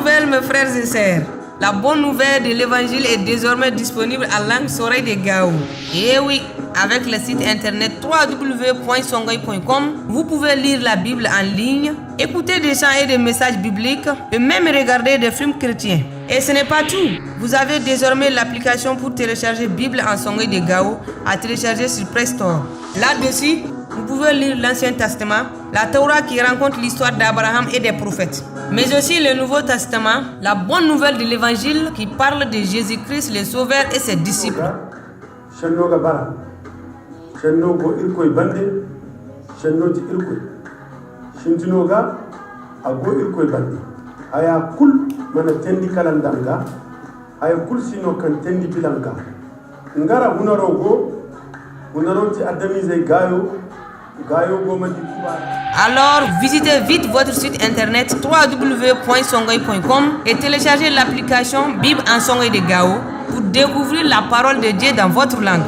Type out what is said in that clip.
nouvelle, mes frères et sœurs. La bonne nouvelle de l'évangile est désormais disponible à langue Soreille de Gao. Et oui, avec le site internet www.songoy.com, vous pouvez lire la Bible en ligne, écouter des chants et des messages bibliques et même regarder des films chrétiens. Et ce n'est pas tout. Vous avez désormais l'application pour télécharger Bible en Songoy de Gao à télécharger sur Play Store. Là-dessus, vous pouvez lire l'Ancien Testament, la Torah qui raconte l'histoire d'Abraham et des prophètes, mais aussi le Nouveau Testament, la bonne nouvelle de l'Évangile qui parle de Jésus-Christ, le Sauveur et ses disciples. Alors, visitez vite votre site internet www.songoy.com et téléchargez l'application Bible en Songoy de Gao pour découvrir la parole de Dieu dans votre langue.